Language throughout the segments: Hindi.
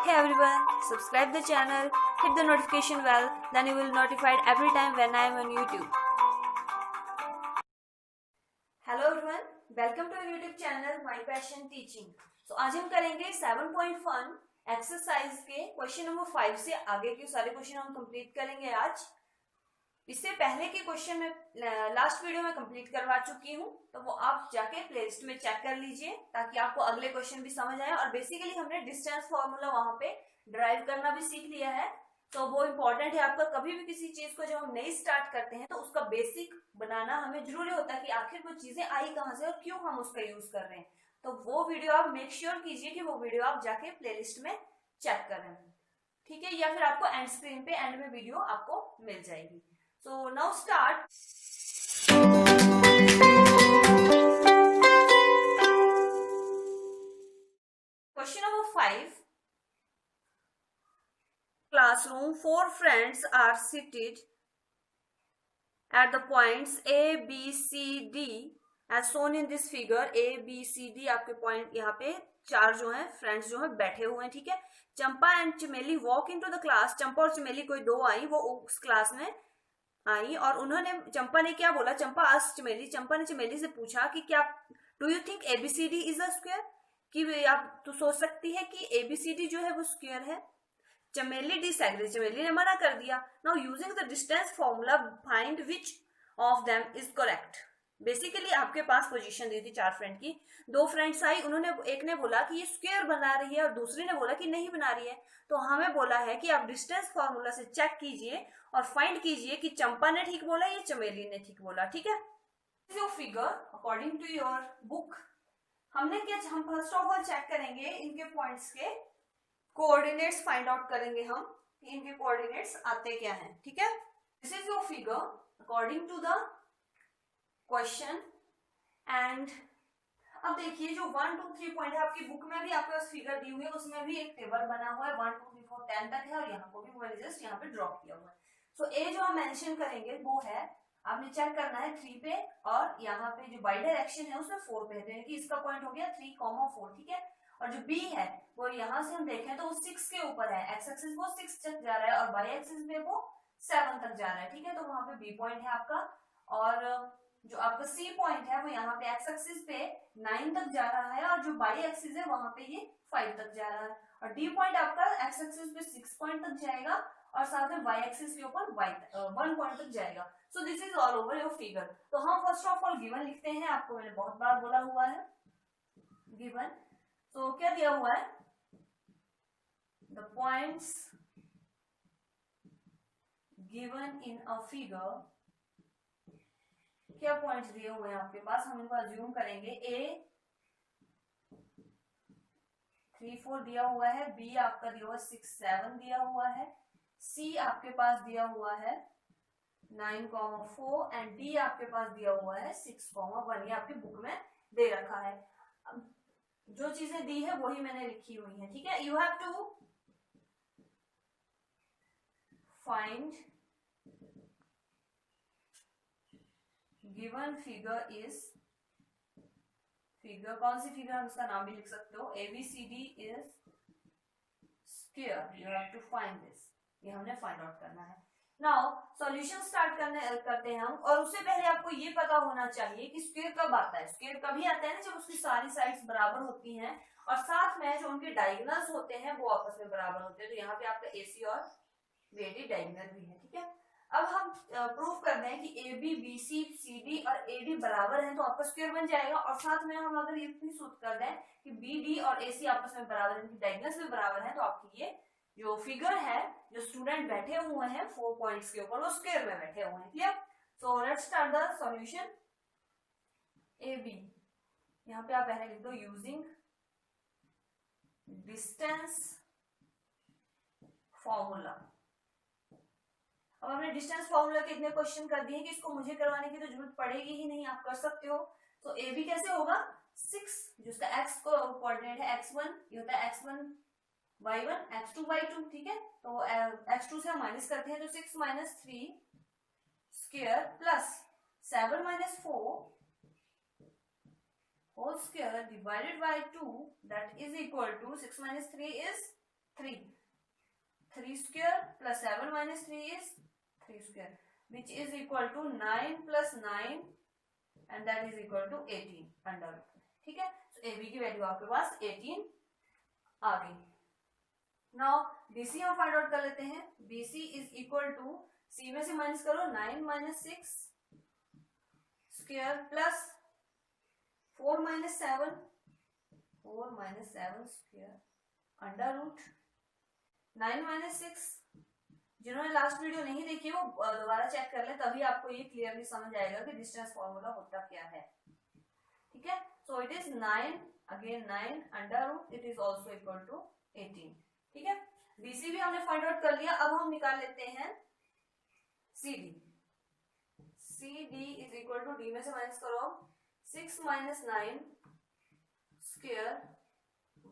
Hey everyone, subscribe the channel, hit the notification bell, then you will notified every time when I am on YouTube. Hello everyone, welcome to our YouTube channel My Passion Teaching. So आज हम करेंगे 7.1 एक्सरसाइज के क्वेश्चन नंबर 5 से आगे के सारे क्वेश्चन हम कंप्लीट करेंगे आज। इससे पहले के क्वेश्चन में लास्ट वीडियो में कंप्लीट करवा चुकी हूँ, तो वो आप जाके प्लेलिस्ट में चेक कर लीजिए ताकि आपको अगले क्वेश्चन भी समझ आए। और बेसिकली हमने डिस्टेंस फॉर्मूला वहां पे ड्राइव करना भी सीख लिया है, तो वो इम्पोर्टेंट है आपका। कभी भी किसी चीज को जब हम नई स्टार्ट करते हैं तो उसका बेसिक बनाना हमें जरूरी होता है कि आखिर वो चीजें आई कहाँ से और क्यों हम उसका यूज कर रहे हैं। तो वो वीडियो आप मेक श्योर कीजिए कि वो वीडियो आप जाके प्लेलिस्ट में चेक करें, ठीक है, या फिर आपको एंड स्क्रीन पे एंड में वीडियो आपको मिल जाएगी। So now start. Question number 5. Classroom. 4 friends are seated at the points A, B, C, D as shown in this figure. A, B, C, D आपके पॉइंट यहाँ पे 4 जो हैं फ्रेंड्स जो हैं बैठे हुए हैं, ठीक है। चंपा एंड चमेली वॉक इनटू द क्लास। चंपा और चमेली कोई 2 आई, वो उस क्लास में आई और उन्होंने, चंपा ने क्या बोला, चंपा ने चमेली से पूछा कि क्या do you think ABCD is a square, कि आप तो सोच सकती है कि एबीसीडी जो है वो स्क्वायर है। चमेली डिसएग्री, चमेली ने मना कर दिया। Now using the distance formula find which of them is correct. Basically आपके पास पोजीशन दी थी 4 फ्रेंड की, 2 फ्रेंड्स आई, उन्होंने, एक ने बोला कि ये स्क्वायर बना रही है और दूसरी ने बोला कि नहीं बना रही है। तो हमें बोला है कि आप डिस्टेंस फॉर्मूला से चेक कीजिए और फाइंड कीजिए कि चंपा ने ठीक बोला या चमेली ने ठीक बोला, ठीक है। Your figure according to your book. हमने क्या, हम फर्स्ट ऑफ ऑल चेक करेंगे इनके पॉइंट्स के कोऑर्डिनेट्स फाइंड आउट करेंगे हम कि इनके कोऑर्डिनेट्स आते क्या हैं, ठीक है। This is your figure according to the question. And अब देखिए जो 1 2 3 पॉइंट है आपकी बुक में भी आपके पास फिगर दी हुई है, उसमें भी एक टेबल बना हुआ है 1 2 3 4 10 तक है और यहाँ को भी मैंने जस्ट यहाँ पे ड्रॉप किया हुआ है। सो ए जो हम मेंशन करेंगे वो है, आपने चेक करना है 3 पे और यहाँ पे जो बाई डायरेक्शन है उसमें 4 पे है, कि इसका पॉइंट हो गया 3, 4, ठीक है। और जो बी है वो यहाँ से हम देखें तो वो 6 के ऊपर है, एक्स एक्सिस वो 6 तक जा रहा है और बाई एक्सिस में वो 7 तक जा रहा है, ठीक है। तो वहां पे बी पॉइंट है आपका। और जो आपका सी पॉइंट है वो यहाँ पे एक्स एक्सिस पे 9 तक जा रहा है और जो बाई एक्सिस है वहां पे ये 5 तक जा रहा है। और डी पॉइंट आपका एक्स एक्सिस पे 6 पॉइंट तक जाएगा और साथ में वाई एक्सिस के ऊपर 1 पॉइंट तक जाएगा। So this is all over your figure. तो हम फर्स्ट ऑफ ऑल गिवन लिखते हैं, आपको मैंने बहुत बार बोला हुआ है गिवन। तो क्या दिया हुआ है, the points given in a figure. क्या पॉइंट्स दिए हुए हैं आपके पास, हम इनको अज्यूम करेंगे। ए 3 4 दिया हुआ है, बी आपका दिया हुआ 6 7 दिया हुआ है, सी आपके पास दिया हुआ है 9, 4 एंड डी आपके पास दिया हुआ है 6, 1। ये आपकी बुक में दे रखा है। जो चीजें दी है वही मैंने लिखी हुई है, ठीक है। You have to find given figure is, figure कौन सी फिगर, हम उसका नाम भी लिख सकते हो, ABCD is square. You have to find this, ये हमने फाइंड आउट करना है। नाउ सॉल्यूशन स्टार्ट करते हैं हम। और उससे पहले आपको ये पता होना चाहिए कि स्क्वायर कब आता है। स्क्वायर कभी आता है ना जब उसकी सारी साइड्स बराबर होती हैं और साथ में जो उनके डायगोनल्स होते हैं वो आपस में बराबर होते हैं। तो यहाँ पे आपका एसी और बीडी डायगोनल भी है, ठीक है। अब हम प्रूफ कर रहे हैं कि A B B C C D और ए डी बराबर हैं, तो आपका स्क्वायर बन जाएगा। और साथ में हम अगर ये भी सूत्र कर दें कि बी डी और ए सी आपस में बराबर है, इनकी डायगोनल्स भी बराबर हैं, तो आपकी ये जो फिगर है, जो स्टूडेंट बैठे हुए हैं 4 पॉइंट्स के ऊपर, वो स्क्वायर में बैठे हुए हैं, clear. So let's start the solution. A B, यहाँ पे आप पहले लिख दो यूजिंग डिस्टेंस फॉर्मूला। अब हमने डिस्टेंस फॉर्मूला के इतने क्वेश्चन कर दिए कि इसको मुझे करवाने की तो जरूरत पड़ेगी ही नहीं, आप कर सकते हो। तो ए बी कैसे होगा, 6 जिसका एक्स को कोऑर्डिनेट है x1, ये होता है x1 y1 x2 y2, ठीक है। तो x2 से हम माइनस करते हैं तो 6 - 3 square plus 7 - 4 whole square divided by 2 that is equal to 6 - 3 is 3। square plus 7 minus 3 is 3 square, which is equal to 9 plus 9 and that is equal to 18 under root. ठीक है, तो ए बी की वैल्यू आपके पास 18 आ गई। नाउ BC हम फाइंड आउट कर लेते हैं। BC is equal to, C में से माइनस करो, 9 minus 6 square plus 4 minus 7 square under root 9 minus 6। जिन्होंने लास्ट वीडियो नहीं देखी वो दोबारा चेक कर ले, तभी आपको ये क्लियरली समझ आएगा कि डिस्टेंस फॉर्मूला होता क्या है। ठीक है, so it is 9 again 9 under root, it is also equal to 18। ठीक है, BC भी हमने फाइंड आउट कर लिया। अब हम निकाल लेते हैं CD। CD is equal to, D में से माइनस करो, 6 minus 9 square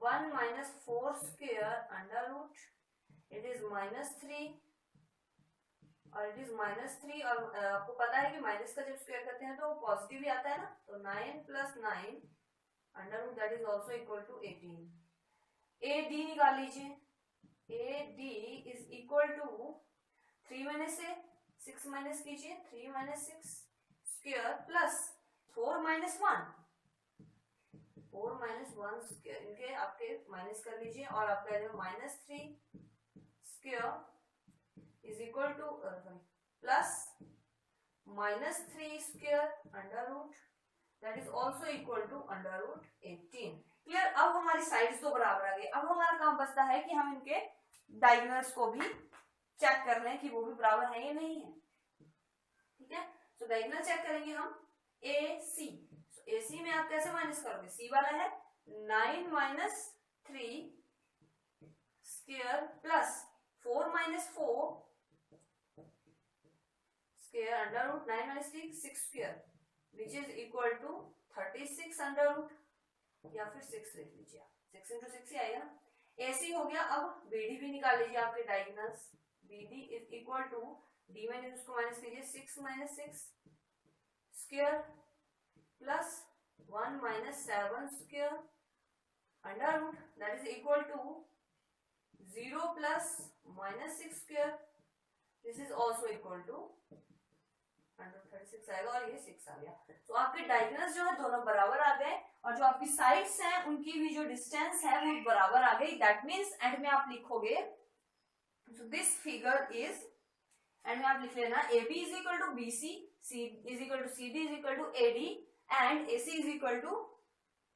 1 minus 4 square under root, it is -3 और इट इज -3 और आपको पता है कि माइनस का जब स्क्वायर करते हैं तो पॉजिटिव ही आता है ना, तो 9 plus 9 under root that is also equal to 18। AD निकाल लीजिए। AD is equal to 3 minus से 6 माइनस कीजिए, 3 minus 6 square plus 4 minus 1 square, इनके आपके माइनस कर लीजिए और आपका -3 square is equal to plus -3 square under root that is also equal to under root 18। Clear, अब हमारी साइड्स तो बराबर आ गई। अब हमारा काम बचता है कि हम इनके डायगोनल्स को भी चेक कर लें कि वो भी बराबर है या नहीं है। ठीक है, तो डायगोनल चेक करेंगे हम AC। AC में आप कैसे माइनस करोगे, C वाला है 9 minus 3 square plus 4 minus 4 square under root 9 minus 3 6 square which is equal to 36 under root, या फिर 6 लिख लीजिए, 6 इंटू 6 ही आएगा ना। AC हो गया। अब BD भी निकाल लीजिए आपके diagonals. BD is equal to, D में उसको माइनस कीजिए, 6 minus 6 square plus 1 minus 7 square under root that is equal to 0 plus -6 square, this is also equal to 36 आएगा और ये 6 आ गया। तो आपके डायगोनल्स जो है दोनों बराबर आ गए और जो आपकी साइड्स हैं उनकी भी जो डिस्टेंस है वो बराबर आ गई। दैट मीन्स एंड में आप लिखोगे, so this figure is, and में आप लिख लेना AB is equal to BC, C is equal to CD is equal to AD and AC is equal to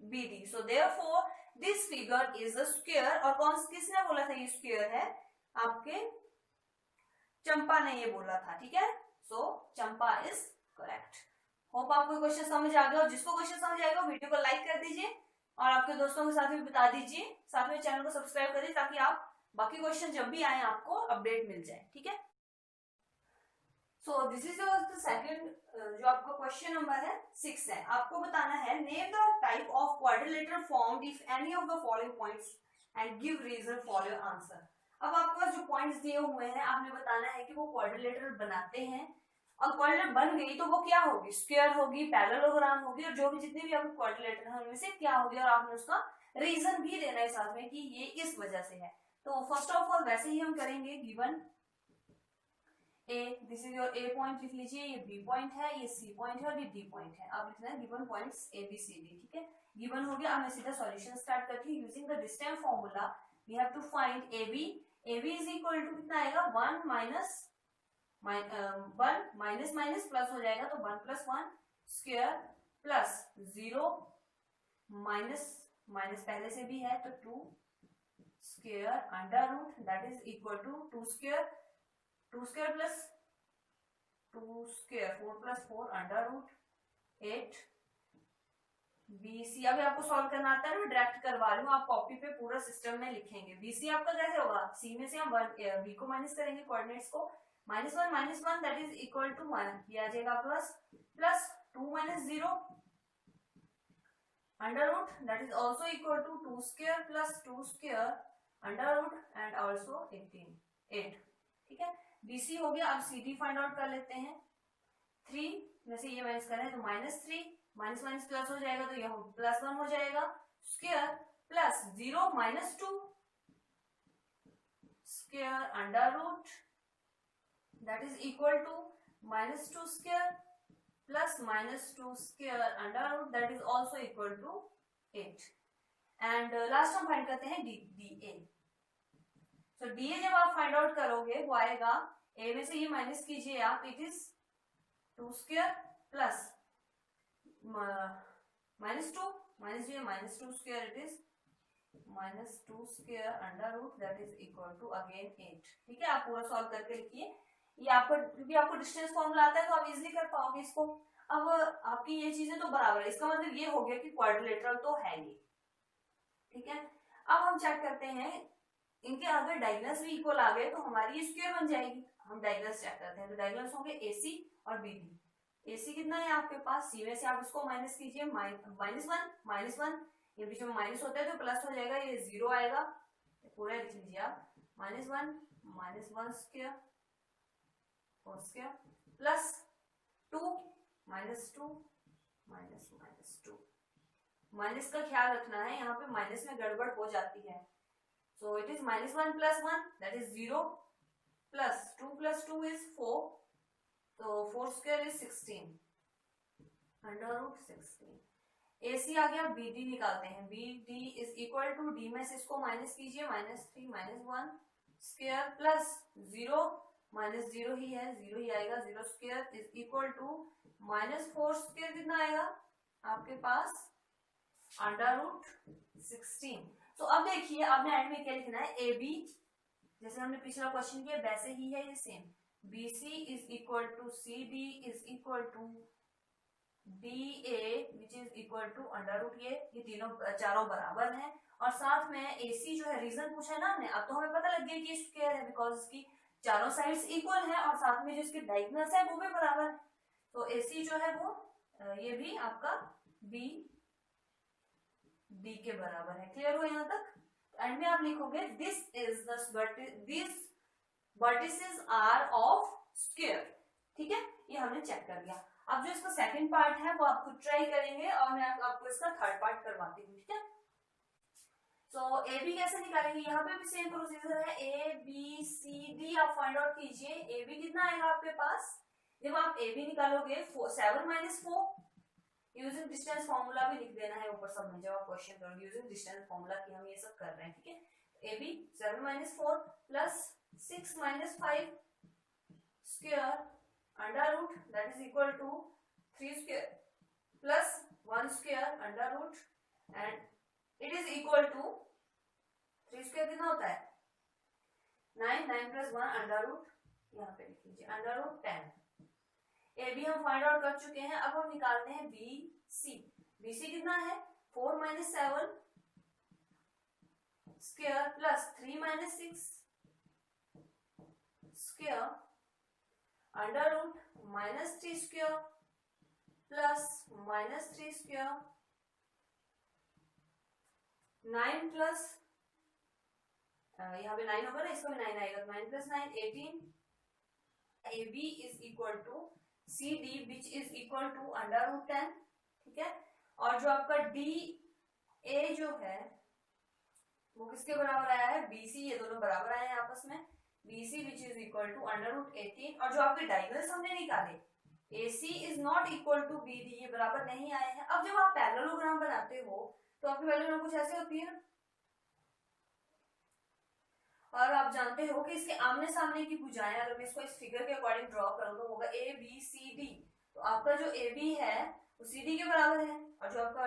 BD. So therefore this figure is a square। और कौन किसने बोला था ये स्क्वायर है, आपके चंपा ने ये बोला था। ठीक है, सो चंपा इज करेक्ट। होप आपको क्वेश्चन समझ आ गया, और जिसको क्वेश्चन समझ आएगा वीडियो को लाइक कर दीजिए और आपके दोस्तों के साथ भी बता दीजिए, साथ में चैनल को सब्सक्राइब करिए ताकि आप बाकी क्वेश्चन जब भी आए आपको अपडेट मिल जाए। ठीक है, so this is the second, जो आपका क्वेश्चन नंबर है 6 है। आपको बताना है name the type of quadrilateral formed if any of the following points and give reason for your answer. अब आपके पास जो पॉइंट्स दिए हुए हैं आपने बताना है कि वो क्वाड्रिलेटरल बनाते हैं, और क्वाड्रिलेटरल बन गई तो वो क्या होगी, स्क्वायर होगी, पैरेललोग्राम होगी, और जो भी जितने भी आपके क्वाड्रिलेटरल हैं उनमें से क्या होगी, और आपने उसका रीजन भी देना है साथ में कि ये इस वजह से है। तो फर्स्ट ऑफ ऑल वैसे ही हम करेंगे, given A, this is your A point लिख लीजिए, ये B पॉइंट है, ये C पॉइंट है और ये D पॉइंट है। आप लिखना है given points A B C D। ठीक है, गिवन हो गया। अब मैं सीधा सॉल्यूशन स्टार्ट करती हूँ। Using the distance formula we have to find AB। AB is equal to कितना आएगा, 1 माइनस 1 माइनस माइनस प्लस हो जाएगा, तो 1 plus 1 square plus 0 minus minus पहले से भी है तो 2 square under root that is equal to 2 square plus 2 square 4 plus 4 under root 8 BC। अभी आपको सॉल्व करना आता है, मैं डायरेक्ट करवा रही हूँ, आप कॉपी पे पूरा सिस्टम में लिखेंगे। BC आपका कैसे होगा, C में से हम B को माइनस करेंगे, कोऑर्डिनेट्स को -1 दैट इज इक्वल टू 1, ये आ जाएगा plus 2 minus 0 under root that is also equal to 2 square plus 2 square under root and also 8। ठीक है, BC हो गया। अब CD फाइंड आउट कर लेते हैं। 3 में से ये माइनस करें तो -3 माइनस माइनस प्लस हो जाएगा, तो यह +1 हो जाएगा, square plus 0 minus 2 square under root that is equal to -2 square plus -2 square under root that is also equal to 8। And last हम फाइंड करते हैं डी ए। तो डी ए जब आप फाइंड आउट करोगे वो आएगा, ए में से ये माइनस कीजिए आप, it is 2 square plus -2 -2 square, it is -2 square under root that is equal to again 8। ठीक है, आप पूरा सॉल्व करके लिखिए। ये आपको, क्योंकि आपको डिस्टेंस फॉर्मूला आता है तो आप इजीली कर पाओगे इसको। अब आपकी ये चीजें तो बराबर है, इसका मतलब ये हो गया कि क्वाड्रिलेटरल तो है ये। ठीक है, अब हम चेक करते हैं इनके अगर डायगोनल्स भी इक्वल आ गए तो हमारी ये स्क्वायर बन जाएगी। हम डायगोनल्स चेक करते हैं, तो डायगोनल्स होंगे AC और BD। AC कितना है आपके पास, C में से आप इसको माइनस कीजिए, -1 ये बीच में माइनस होता है तो प्लस हो जाएगा, ये 0 आएगा, पूरा लिख लीजिए आप, -1 स्क्वायर प्लस 2 -2 -2। माइनस का ख्याल रखना है, यहाँ पे माइनस में गड़बड़ हो जाती है। So it is -1 + 1 that is 0 plus 2 + 2 is 4, तो 4 square is 16 under root 16। AC आ गया, BD निकालते हैं। BD is equal to, D में से इसको माइनस कीजिए, -3 -1 स्क्वायर प्लस 0 -0 ही है, 0 ही आएगा, 0 square is equal to -4 square कितना आएगा आपके पास अंडर रूट 16। तो अब देखिए आपने एंड में क्या लिखना है, AB जैसे हमने पिछला क्वेश्चन किया वैसे ही है ये same, BC is equal to CD is equal to DA which is equal to under root, ये तीनों चारों बराबर हैं। और साथ में AC जो है, रीजन पूछा है ना हमने, अब तो हमें पता लग गया कि स्क्वायर है बिकॉज इसकी चारों साइड्स इक्वल है और साथ में जो इसके डायगोनल्स है वो भी बराबर है। तो AC जो है वो ये भी आपका D के बराबर है। क्लियर हो यहाँ तक? एंड में आप लिखोगे this vertices are of square. ठीक है, ये हमने चेक कर लिया। अब जो इसका सेकंड पार्ट है वो आप खुद ट्राई करेंगे और मैं आपको इसका थर्ड पार्ट करवाती हूँ। ठीक है, तो AB कैसे निकालेंगे, यहाँ पे भी सेम प्रोसीजर है, ABCD आप फाइंड आउट कीजिए। AB कितना आएगा आपके पास, जब आप AB निकालोगे 7 - 4 यूजिंग डिस्टेंस फॉर्मूला भी लिख देना है ऊपर सब में, जब आप क्वेश्चन करोगे यूजिंग डिस्टेंस फॉर्मूला की हम ये सब कर रहे हैं। ठीक है, AB 7 - 4 plus 6 - 5 square under root that is equal to 3 square plus 1 square under root and it is equal to 3 square कितना होता है 9 + 1 अंडर रूट, यहाँ पे लिख लीजिए अंडर रूट 10। AB हम फाइंड आउट कर चुके हैं। अब हम निकालते हैं BC। BC कितना है 4 - 7 square plus 3 - 6 square under root -3 square plus -3 square 9 plus यहाँ पे 9 होगा ना, इसका भी 9 आएगा, 9 + 9 18। AB is equal to CD which is equal to under root 10। ठीक है, और जो आपका DA जो है वो किसके बराबर आया है, BC, ये दोनों बराबर आए हैं आपस में, BC which is equal to under root 18। और जो आपके डायगोनल्स हमने निकाले AC is not equal to BD, ये बराबर नहीं आए हैं। अब जब आप पैरेललोग्राम बनाते हो तो आपकी वैल्यू कुछ ऐसे होती है ना, और आप जानते हो कि इसके आमने सामने की भुजाएं, अगर मैं इसको इस फिगर के अकॉर्डिंग ड्रॉ करूं तो होगा ABCD। तो आपका जो AB है वो CD के बराबर है और जो आपका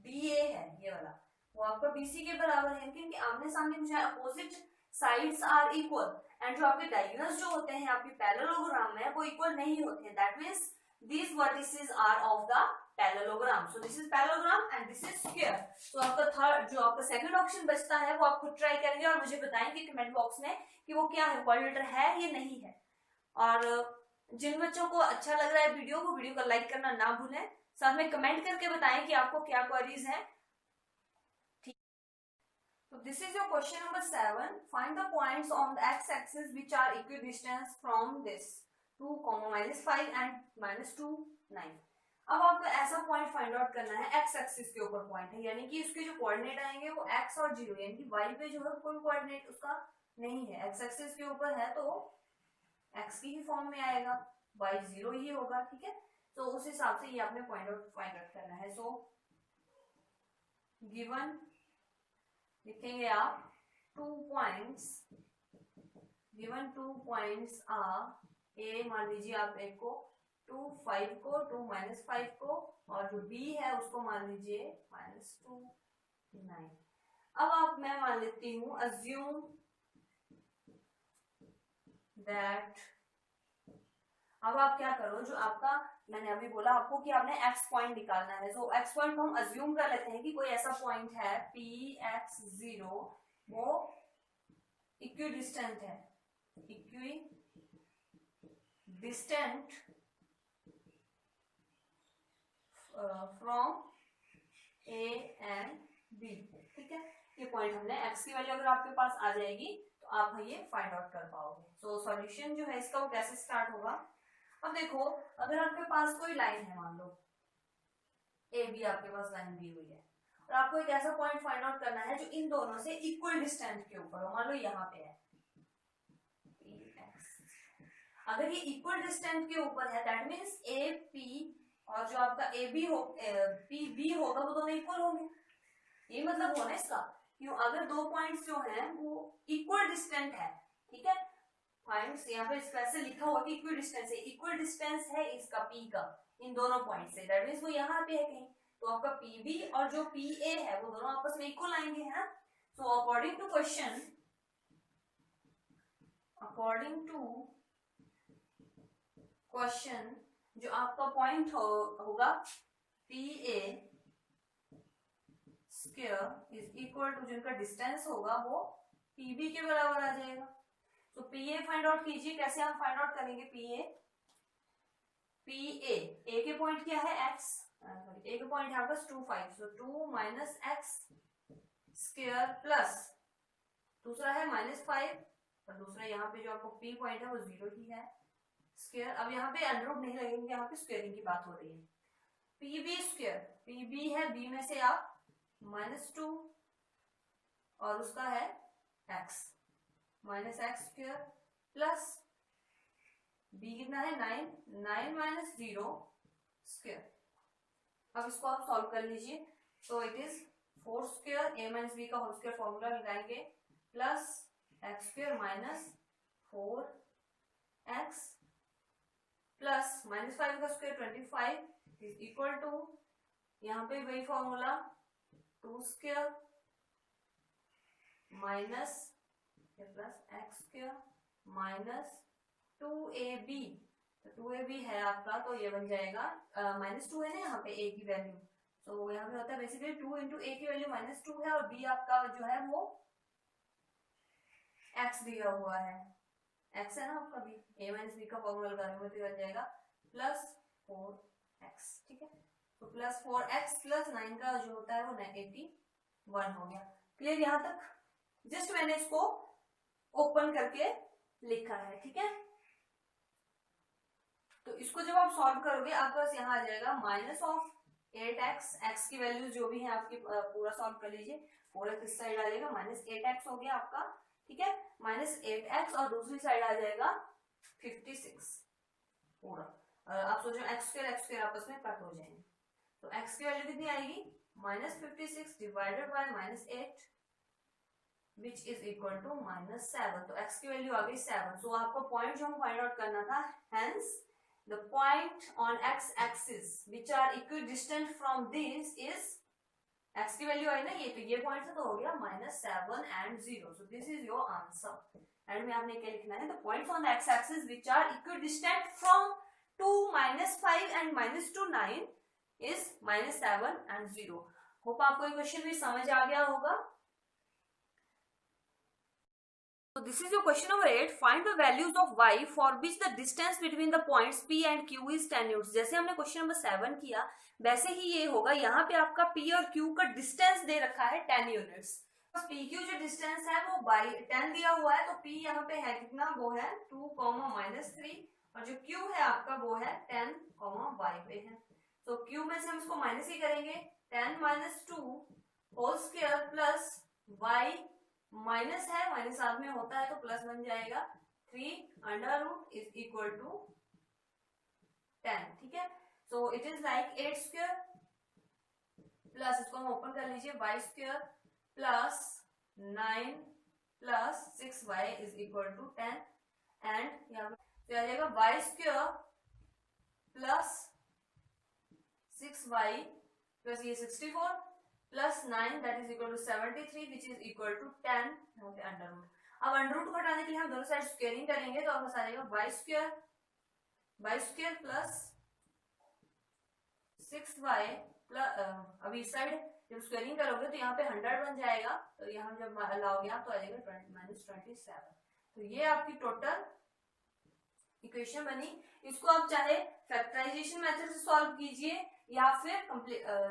DA है ये वाला वो आपका BC के बराबर है, क्योंकि आमने सामने भुजाएं opposite sides are equal and जो आपके डायगोनल्स जो होते हैं आपके पैरेललोग्राम में वो इक्वल नहीं होते हैं। That means these vertices are of the parallelogram, so this is parallelogram and this is square। तो आपका थर्ड जो आपका सेकंड ऑप्शन बचता है वो आप खुद ट्राई करेंगे और मुझे बताएंगे कमेंट बॉक्स में कि वो क्या है, क्वाड्रिलेटरल है या नहीं है। और जिन बच्चों को अच्छा लग रहा है वीडियो को लाइक करना ना भूलें, साथ में कमेंट करके बताएं कि आपको क्या क्वेरीज हैं। ठीक, तो this is your question number 7। Find the points on the x axis which are equidistance from this 2, -5 and -2, 9। अब आपको ऐसा पॉइंट फाइंड आउट करना है, एक्स एक्सिस के ऊपर पॉइंट है, यानी कि उसके जो कोऑर्डिनेट आएंगे वो x और 0, यानी कि y पे जो है कोई कोऑर्डिनेट उसका नहीं है, एक्स एक्सिस के ऊपर है तो एक्स की ही फॉर्म में आएगा, वाई 0 ही होगा, ठीक है। तो उस हिसाब से ये आपने फाइंड आउट करना है। सो गिवन लिखेंगे आप 2 पॉइंट्स, गिवन 2 पॉइंट्स आर, ए मान लीजिए आप एक को 2 5 को 2 -5 को, और जो बी है उसको मान लीजिए -2 9। अब आप मैं मान लेती हूं अज्यूम दैट, अब आप क्या करो, जो आपका मैंने अभी बोला आपको कि आपने एक्स पॉइंट निकालना है, तो एक्स पॉइंट हम अज्यूम कर लेते हैं कि कोई ऐसा पॉइंट है Px0, वो इक्वी डिस्टेंट है, equidistant from A and B, ठीक है। ये पॉइंट हमने एक्स की वैल्यू अगर आपके पास आ जाएगी तो आप ये फाइंड आउट कर पाओगे। सो सॉल्यूशन जो है इसका वो कैसे स्टार्ट होगा, अब देखो अगर आपके पास कोई लाइन है, मान लो ए बी आपके पास लाइन दी हुई है, और आपको एक ऐसा पॉइंट फाइंड आउट करना है जो इन दोनों से इक्वल डिस्टेंस के ऊपर हो, मान लो यहाँ पे है अगर ये इक्वल डिस्टेंस के ऊपर है दैट मीन्स ए पी और जो आपका ए बी हो पी बी होगा वो दोनों इक्वल होंगे, ये मतलब होना इसका। क्यों, अगर दो पॉइंट्स जो हैं वो इक्वल डिस्टेंट है, ठीक है, पॉइंट्स यहाँ पे स्पेशल लिखा हुआ कि इक्वल डिस्टेंस है, इक्वल डिस्टेंस है इसका पी का इन दोनों पॉइंट से, दैट मीन्स वो यहाँ पे है कहीं, तो आपका पी बी और जो पी ए है वो दोनों आपस में इक्वल आएंगे, है। So according to question, according to question जो आपका पॉइंट होगा P A square is equal to जिनका डिस्टेंस होगा वो पी बी के बराबर आ जाएगा। तो पी ए फाइंड आउट कीजिए, कैसे हम फाइंड आउट करेंगे पी ए, पी ए के पॉइंट क्या है एक्स, ए के पॉइंट है आपका 2 5, सो 2 माइनस एक्स स्क्वायर प्लस दूसरा है -5 और दूसरा यहाँ पे जो आपको पी पॉइंट है वो 0 ही है स्क्वायर। अब यहाँ पे अंडर रूट नहीं लगेंगे, यहाँ पे स्क्वायरिंग की बात हो रही है। P B square, P B है बी में से आप -2 और उसका है x -x square plus b कितना है 9 9 माइनस 0 स्क्वायर। अब इसको आप सॉल्व कर लीजिए, तो it is 4 square a minus b का होल स्क्वायर फॉर्मूला लगाएंगे plus x square minus 4x plus -5 का स्क्वायर 25 इज इक्वल टू, यहाँ पे वही formula 2 square minus plus x square minus 2ab, तो 2ab है आपका, तो ये बन जाएगा -2 है ना यहाँ पे a की वैल्यू, तो यहाँ पे होता है बेसिकली 2 इंटू a की वैल्यू -2 है और b आपका जो है वो x दिया हुआ है, x है ना आपका b, a माइनस b का फॉर्मूला लगाने में बन जाएगा प्लस 4x, ठीक है। तो प्लस 4x प्लस 9 का जो होता है वो -1 हो गया। क्लियर यहाँ तक? जस्ट मैंने इसको ओपन करके लिखा है, ठीक है। तो इसको जब आप सॉल्व करोगे आपके पास यहाँ आ जाएगा -8x, x की वैल्यू जो भी है आपकी पूरा सॉल्व कर लीजिए, पूरा किस साइड आ जाएगा -8x हो गया आपका, ठीक है, -8x और दूसरी साइड आ जाएगा 56 पूरा। आप सोचो x स्क्वायर आपस में कट हो जाएंगे, तो x की वैल्यू कितनी आएगी -56 divided by -8 which is equal to -7, तो x की वैल्यू आ गई 7। सो आपको पॉइंट जो हम फाइंड आउट करना था, hence the point on x axis which are equidistant from this is, x की वैल्यू आई ना ये, तो ये पॉइंट से तो हो गया -7 and 0, so this is your answer। End में आपने क्या लिखना है, the points on x axis which are equidistant from 2 -5 and -2 9 is -7 and 0। Hope आपको ये क्वेश्चन भी समझ आ गया होगा। So this is your question number 8. Find the values of y for which the distance between the points p and q is 10 units। जैसे हमने क्वेश्चन नंबर 7 किया वैसे ही ये होगा, यहाँ पे आपका p और q का डिस्टेंस दे रखा है 10 यूनिट्स। तो pq जो डिस्टेंस है वो बाई 10 दिया हुआ है, तो p यहाँ पे है कितना, वो है 2, -3 और जो q है आपका वो है 10, y पे है, तो q में से हम इसको माइनस ही करेंगे, 10 - 2 whole square plus y minus है, माइनस साथ में होता है तो प्लस बन जाएगा 3 इज इक्वल टू 10, ठीक है। So it is like 8 square plus, इसको हम ओपन कर लीजिए, y square plus 9 plus 6y is equal to 10 and यहाँ पे आ जाएगा y square plus 6y plus ये 64 plus 9 that is equal to 73 which is equal to 10 यहाँ पे अंडर रूट। अब अंडर रूट को हटाने के लिए हम दोनों साइड स्क्वायरिंग करेंगे तो आपका आ जाएगा y square plus 6y plus, अभी इस साइड जब स्क्वायरिंग करोगे तो यहाँ पे 100 बन जाएगा, तो यहाँ जब लाओगे आप तो आ जाएगा -27। तो ये आपकी टोटल इक्वेशन बनी। इसको आप चाहे फैक्टराइजेशन मेथड से सॉल्व कीजिए या फिर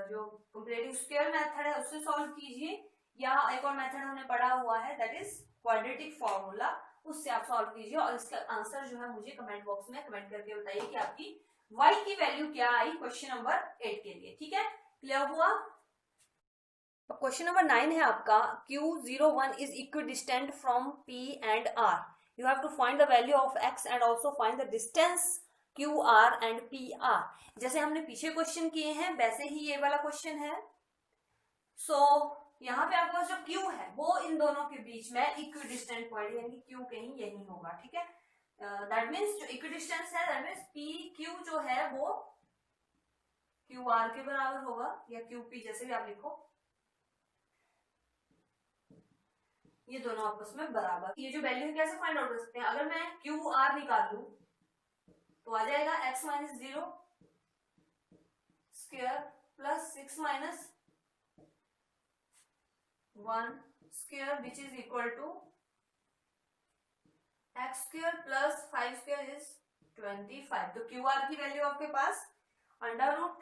जो कंप्लीटिंग स्क्वायर मेथड है उससे सॉल्व कीजिए, या एक और मेथड हमने पढ़ा हुआ है दैट इज क्वाड्रेटिक फॉर्मूला, उससे आप सॉल्व कीजिए और इसका आंसर जो है मुझे कमेंट बॉक्स में कमेंट करके बताइए कि आपकी y की वैल्यू क्या आई क्वेश्चन नंबर 8 के लिए, ठीक है। क्लियर हुआ। क्वेश्चन नंबर 9 है आपका, Q01 is equidistant from P and R. You have to find the value of x and also find the distance QR and PR. जैसे हमने पीछे क्वेश्चन किए हैं वैसे ही ये वाला क्वेश्चन है। यहाँ पे आपके पास जो Q है वो इन दोनों के बीच में इक्विडिस्टेंट पॉइंट, यानी कि Q कहीं यही होगा, ठीक है। दैट मीन्स जो इक्विडिस्टेंस है दैट मीन्स PQ जो है वो QR के बराबर होगा या QP, जैसे भी आप लिखो, ये दोनों आपस में बराबर। ये जो वैल्यू कैसे फाइंड आउट कर सकते हैं, अगर मैं QR निकाल लूं तो आ जाएगा x minus 0 square plus 6 minus 1 square which is equal to x square plus 5 square is 25। तो QR की वैल्यू आपके पास under root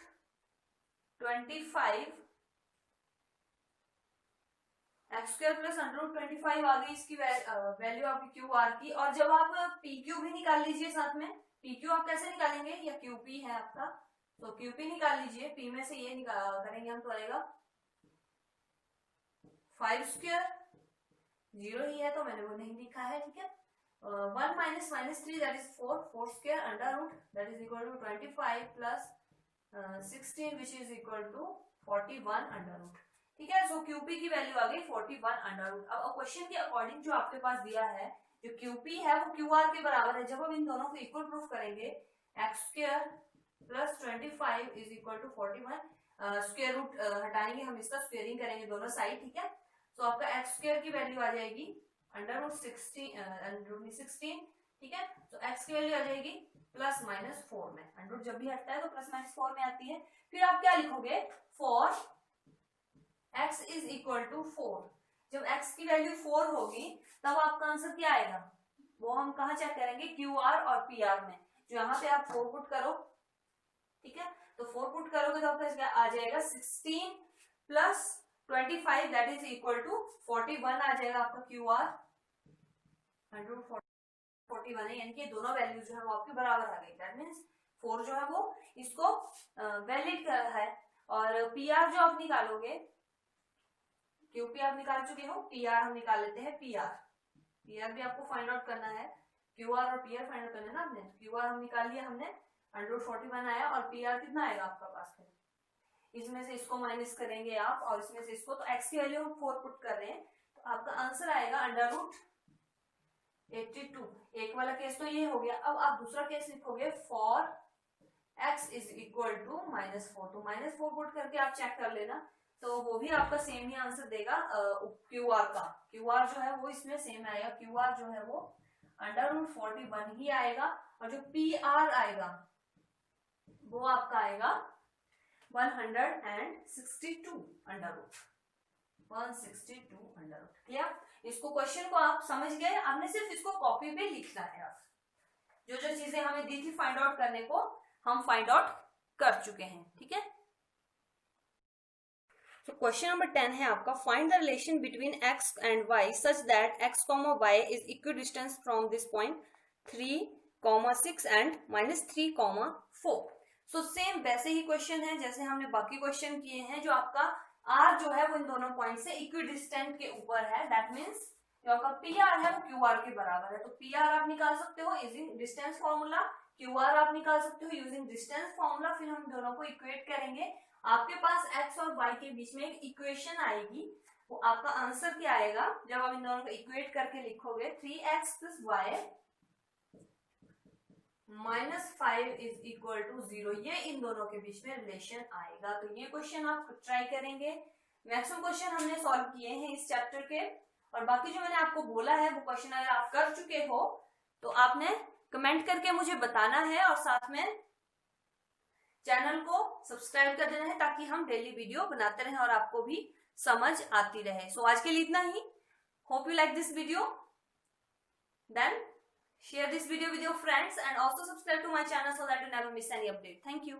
25 x square plus under root 25 आ गई इसकी वैल्यू आपकी QR की। और जब आप PQ भी निकाल लीजिए साथ में, PQ आप कैसे निकालेंगे, या QP है आपका तो QP निकाल लीजिए, P में से ये निकाल करेंगे हम तो आएगा 5 स्क्वायर, 0 ही है तो मैंने वो नहीं लिखा है, ठीक है। 1 minus -3 that is 4 square under root that is equal to 25 plus 16 which is equal to 41 under root, ठीक है। सो QP की वैल्यू आ गई 41 अंडर रूट। अब क्वेश्चन के अकॉर्डिंग जो आपके पास दिया है, जो QP है वो QR के बराबर है। जब हम इन दोनों को इक्वल प्रूफ करेंगे, x square plus 25 is equal to 41, square root हटाएंगे हम, इसका स्क्वायरिंग करेंगे दोनों साइड, ठीक है। तो आपका एक्स स्क्वायर की वैल्यू आ जाएगी अंडर रूट 16, ठीक है। तो एक्स की वैल्यू आ जाएगी प्लस माइनस 4 में, अंडर रूट जब भी हटता है तो प्लस माइनस 4 में आती है। फिर आप क्या लिखोगे, for x is equal to 4। जब x की वैल्यू 4 होगी तब आपका आंसर क्या आएगा, वो हम कहाँ चेक करेंगे, QR और PR में। जो यहाँ पे आप 4 पुट करो, ठीक है, तो 4 पुट करोगे तो आपका आ जाएगा 16 plus 25 that is equal to 41 आ जाएगा आपका QR। 41 है, यानी कि दोनों वैल्यू जो है वो आपके बराबर आ गई। दैट मीन्स 4 जो है वो इसको वैलिड है। और PR जो आप निकालोगे, QP आप निकाल चुके हो, PR हम निकाल लेते हैं। PR भी आपको फाइंड आउट करना है, QR और PR फाइंड आउट करना है ना आपने। QR हम निकाल लिया हमने, अंडर रूट 41 आया, और PR कितना आएगा आपका पास में, इसमें से इसको माइनस करेंगे आप और इसमें से इसको, तो x की वैल्यू हम 4 पुट कर रहे हैं तो आपका आंसर आएगा अंडर रूट 82। एक वाला केस तो ये हो गया। अब आप दूसरा केस लिखोगे, for x is equal to -4। तो -4 पुट करके आप चेक कर लेना, तो वो भी आपका सेम ही आंसर देगा QR का। QR जो है वो इसमें सेम आएगा, QR जो है वो अंडर रूट 41 ही आएगा, और जो PR आएगा वो आपका आएगा 162 under root, 162 under root. Clear. इसको क्वेश्चन को आप समझ गए, आपने सिर्फ इसको कॉपी पे लिखना है। आप जो जो चीजें हमें दी थी फाइंड आउट करने को, हम फाइंड आउट कर चुके हैं, ठीक है। तो क्वेश्चन नंबर 10 है आपका, find the relation between x and y such that x, y is equidistance from this point 3, 6 and -3, 4। So same वैसे ही क्वेश्चन है जैसे हमने बाकी क्वेश्चन किए हैं। जो आपका आर जो है वो इन दोनों पॉइंट से इक्विडिस्टेंट के ऊपर है, दैट मीन्स जो आपका पी आर है वो क्यू आर के बराबर है। तो पी आर आप निकाल सकते हो using distance formula, Q R आप निकाल सकते हो यूजिंग डिस्टेंस फॉर्मूला। फिर हम दोनों को इक्वेट करेंगे, आपके पास एक्स और वाई के बीच में एक इक्वेशन आएगी, वो आपका आंसर क्या आएगा जब आप इन दोनों को इक्वेट करके लिखोगे, 3x plus Y -5 is equal to 0, ये इन दोनों के बीच में रिलेशन आएगा। तो ये क्वेश्चन आप ट्राई करेंगे। मैक्सिमम क्वेश्चन हमने सॉल्व किए हैं इस चैप्टर के, और बाकी जो मैंने आपको बोला है वो क्वेश्चन अगर आप कर चुके हो तो आपने कमेंट करके मुझे बताना है, और साथ में चैनल को सब्सक्राइब कर देना है ताकि हम डेली वीडियो बनाते रहें और आपको भी समझ आती रहे। सो आज के लिए इतना ही। Hope you like this video, then share this video with your friends and also subscribe to my channel so that you never miss any update. Thank you.